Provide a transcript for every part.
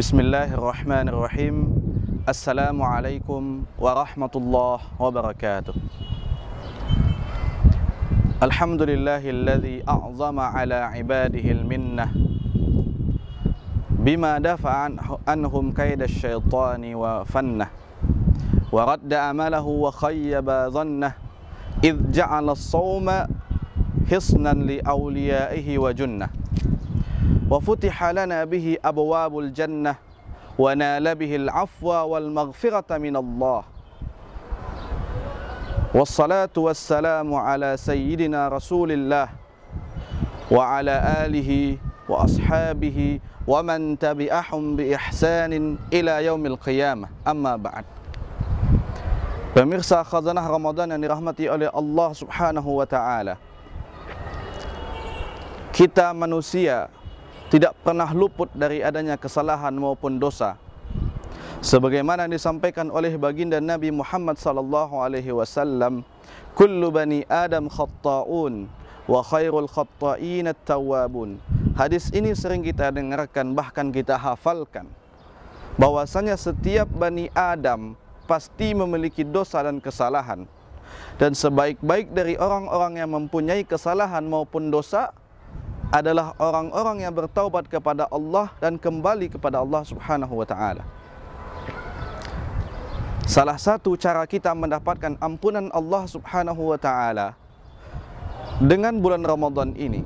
Bismillahirrahmanirrahim. Assalamualaikum warahmatullahi wabarakatuh. Alhamdulillahilladzi a'zama ala ibadihil minnah bima dafa'a anhum kaidasy syaitani wa fannah wa radda amalahu wa khayyaba dhannah idh ja'ala as-sawma hisnan li awliyaihi wa junnah wa futiha lana bihi abwabul jannah wa nala bihi al-'afwa wal maghfirata min Allah. Wassalatu wassalamu ala sayyidina Rasulillah wa ala alihi wa ashabihi wa man tabi'ahum bi ihsanin ila yaumil qiyamah. Amma ba'd. Pemirsa khazanah Ramadan yang dirahmati oleh Allah Subhanahu wa taala. Kita manusia tidak pernah luput dari adanya kesalahan maupun dosa. Sebagaimana disampaikan oleh baginda Nabi Muhammad sallallahu alaihi wasallam, kullu bani Adam khatta'un wa khairul khatta'in at-tawwabun. Hadis ini sering kita dengarkan, bahkan kita hafalkan, bahwasanya setiap bani Adam pasti memiliki dosa dan kesalahan, dan sebaik-baik dari orang-orang yang mempunyai kesalahan maupun dosa adalah orang-orang yang bertaubat kepada Allah dan kembali kepada Allah Subhanahu wa taala. Salah satu cara kita mendapatkan ampunan Allah Subhanahu wa taala dengan bulan Ramadan ini.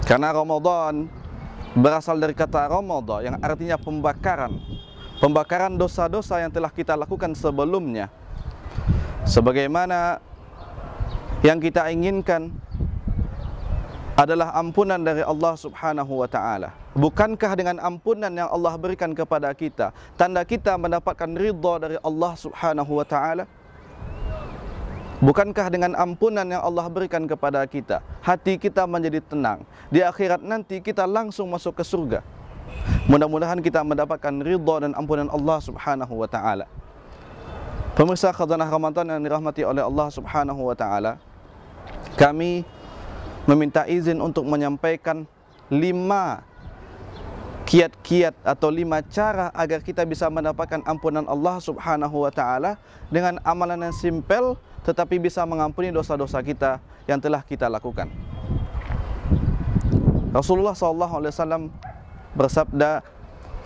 Karena Ramadan berasal dari kata Ramadha yang artinya pembakaran. Pembakaran dosa-dosa yang telah kita lakukan sebelumnya. Sebagaimana yang kita inginkan adalah ampunan dari Allah Subhanahu wa taala. Bukankah dengan ampunan yang Allah berikan kepada kita, tanda kita mendapatkan ridha dari Allah Subhanahu wa taala? Bukankah dengan ampunan yang Allah berikan kepada kita, hati kita menjadi tenang? Di akhirat nanti kita langsung masuk ke surga. Mudah-mudahan kita mendapatkan ridha dan ampunan Allah Subhanahu wa taala. Pemirsa khazanah Ramadan yang dirahmati oleh Allah Subhanahu wa taala, kami meminta izin untuk menyampaikan 5 kiat-kiat atau 5 cara agar kita bisa mendapatkan ampunan Allah Subhanahu wa taala dengan amalan yang simpel tetapi bisa mengampuni dosa-dosa kita yang telah kita lakukan. Rasulullah SAW bersabda,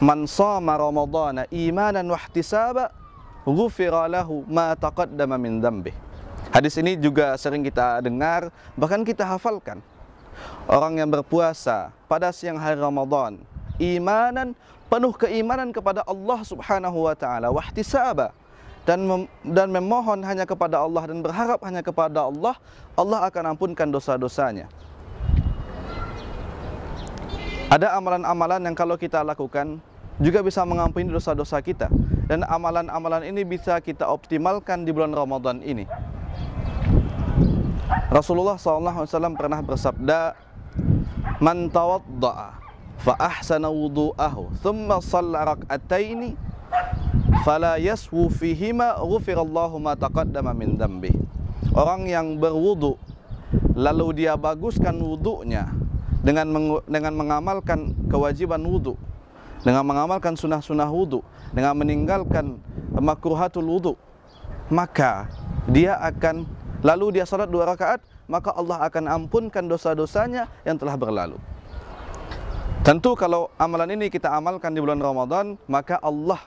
"Man shama Ramadhana imanan wa ihtisaba, ghufira lahu ma taqaddama min dhanbihi." Hadis ini juga sering kita dengar, bahkan kita hafalkan. Orang yang berpuasa pada siang hari Ramadan, imanan, penuh keimanan kepada Allah Subhanahu wa taala, wahtisaba, dan memohon hanya kepada Allah dan berharap hanya kepada Allah, Allah akan ampunkan dosa-dosanya. Ada amalan-amalan yang kalau kita lakukan juga bisa mengampuni dosa-dosa kita, dan amalan-amalan ini bisa kita optimalkan di bulan Ramadan ini. Rasulullah SAW pernah bersabda, "Man tawadda'a fa ahsana wudu'ahu thumma shalla rak'ataini fala yaswu fihima ghufirallahu ma taqaddama min dhanbi." Orang yang berwudu lalu dia baguskan wudunya dengan mengamalkan kewajiban wudu, dengan mengamalkan sunnah-sunnah wudu, dengan meninggalkan makruhatul wudu, maka dia akan lalu dia salat 2 rakaat, maka Allah akan ampunkan dosa-dosanya yang telah berlalu. Tentu kalau amalan ini kita amalkan di bulan Ramadan, maka Allah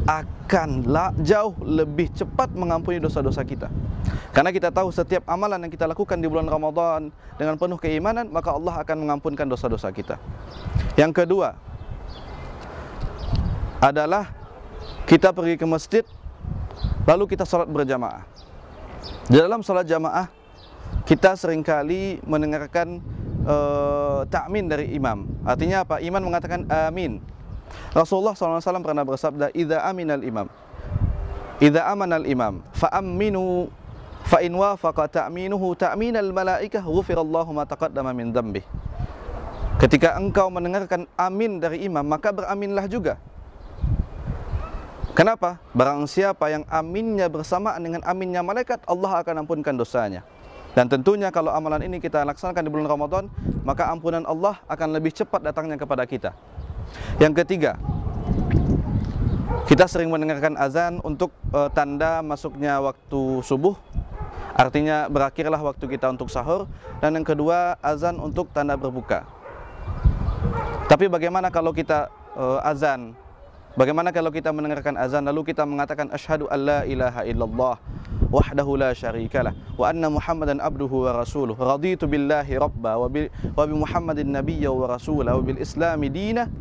akan jauh lebih cepat mengampuni dosa-dosa kita. Karena kita tahu setiap amalan yang kita lakukan di bulan Ramadan dengan penuh keimanan, maka Allah akan mengampunkan dosa-dosa kita. Yang kedua adalah kita pergi ke masjid, lalu kita salat berjamaah. Di dalam salat jamaah, kita seringkali mendengarkan ta'min dari imam. Artinya apa? Imam mengatakan amin. Rasulullah SAW pernah bersabda, "Idza aminal imam, idza amanal imam, fa'amminu, fa in wafaqa ta'minuhu ta'minal malaikah, ghufirallahu ma taqaddama min dhanbihi." Ketika engkau mendengarkan amin dari imam, maka beraminlah juga. Kenapa? Barang siapa yang aminnya bersamaan dengan aminnya malaikat, Allah akan ampunkan dosanya. Dan tentunya kalau amalan ini kita laksanakan di bulan Ramadan, maka ampunan Allah akan lebih cepat datangnya kepada kita. Yang ketiga, Kita sering mendengarkan azan untuk tanda masuknya waktu subuh, artinya berakhirlah waktu kita untuk sahur. Dan yang kedua, azan untuk tanda berbuka. Tapi bagaimana kalau kita azan? Bagaimana kalau kita mendengarkan azan lalu kita mengatakan asyhadu alla ilaha illallah wahdahu la syarikalah wa anna Muhammadan abduhu wa rasuluh raditu billahi rabba wa bi Muhammadin nabiyya wa rasulah wa bil islami dinah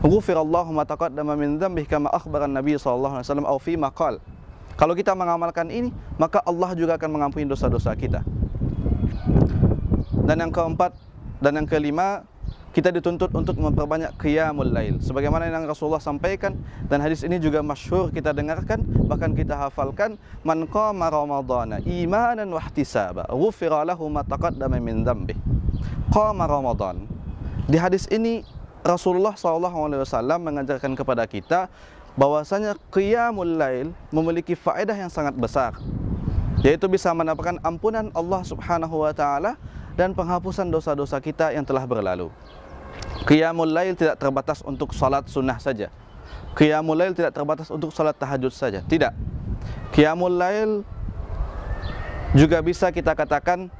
ghufirallahu ma taqaddama min dzambihi kama akhbara Nabi sallallahu alaihi wasallam aw fi maqal. Kalau kita mengamalkan ini, maka Allah juga akan mengampuni dosa-dosa kita. Dan yang keempat dan yang kelima, kita dituntut untuk memperbanyak qiyamul lail, sebagaimana yang Rasulullah sampaikan, dan hadis ini juga masyhur kita dengarkan, bahkan kita hafalkan, man qama ramadhana imanan wa ihtisaba ghufira lahu ma taqaddama min dzambihi. Qama Ramadan. Di hadis ini Rasulullah SAW mengajarkan kepada kita bahwasanya qiyamul lail memiliki faedah yang sangat besar, yaitu bisa mendapatkan ampunan Allah Subhanahu wa taala dan penghapusan dosa-dosa kita yang telah berlalu. Qiyamul lail tidak terbatas untuk salat sunnah saja. Qiyamul lail tidak terbatas untuk salat tahajud saja. Tidak. Qiyamul lail juga bisa kita katakan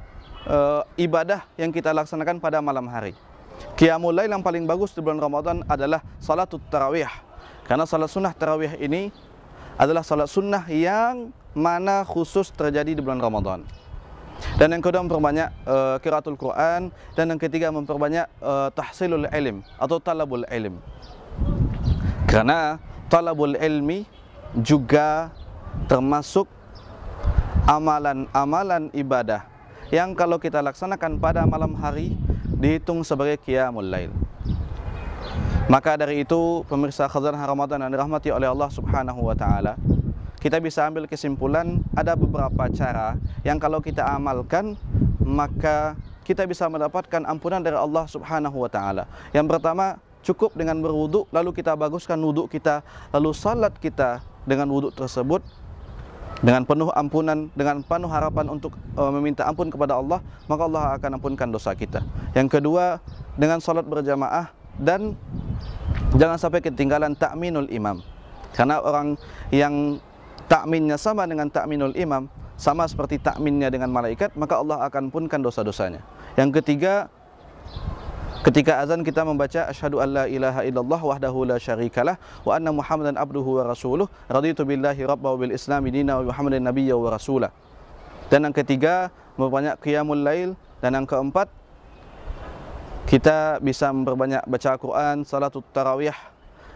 ibadah yang kita laksanakan pada malam hari. Qiyamul lail yang paling bagus di bulan Ramadan adalah salatut tarawih. Karena salat sunnah tarawih ini adalah salat sunnah yang mana khusus terjadi di bulan Ramadan. Dan yang kedua memperbanyak qiraatul Quran, dan yang ketiga memperbanyak tahsilul ilm atau talabul ilm. Karena talabul ilmi juga termasuk amalan-amalan ibadah yang kalau kita laksanakan pada malam hari dihitung sebagai qiyamul lail. Maka dari itu, pemirsa Khazanah Ramadan yang dirahmati oleh Allah Subhanahu wa taala, kita bisa ambil kesimpulan ada beberapa cara yang kalau kita amalkan maka kita bisa mendapatkan ampunan dari Allah Subhanahu wa taala. Yang pertama, cukup dengan berwudu, lalu kita baguskan wudu kita, lalu salat kita dengan wudu tersebut dengan penuh ampunan, dengan penuh harapan untuk meminta ampun kepada Allah, maka Allah akan ampunkan dosa kita. Yang kedua, dengan salat berjamaah, dan jangan sampai ketinggalan ta'minul imam. Karena orang yang takminnya sama dengan takminul imam, sama seperti takminnya dengan malaikat, maka Allah akan ampunkan dosa-dosanya. Yang ketiga, ketika azan kita membaca asyhadu alla ilaha illallah wahdahu la syarikalah wa anna Muhammadan abduhu wa rasuluh raditu billahi rabba wa bil islami dina wa Muhammadin nabiyya wa rasulah. Dan yang ketiga, memperbanyak qiyamul lail. Dan yang keempat, kita bisa memperbanyak baca Quran, salatut tarawih,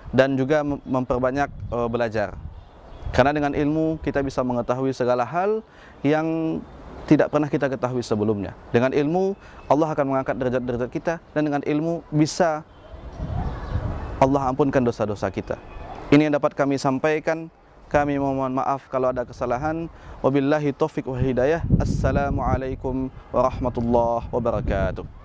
dan juga memperbanyak belajar. Karena dengan ilmu kita bisa mengetahui segala hal yang tidak pernah kita ketahui sebelumnya. Dengan ilmu Allah akan mengangkat derajat-derajat kita, dan dengan ilmu bisa Allah ampunkan dosa-dosa kita. Ini yang dapat kami sampaikan. Kami mohon maaf kalau ada kesalahan. Wabillahi taufiq wa hidayah. Assalamualaikum warahmatullahi wabarakatuh.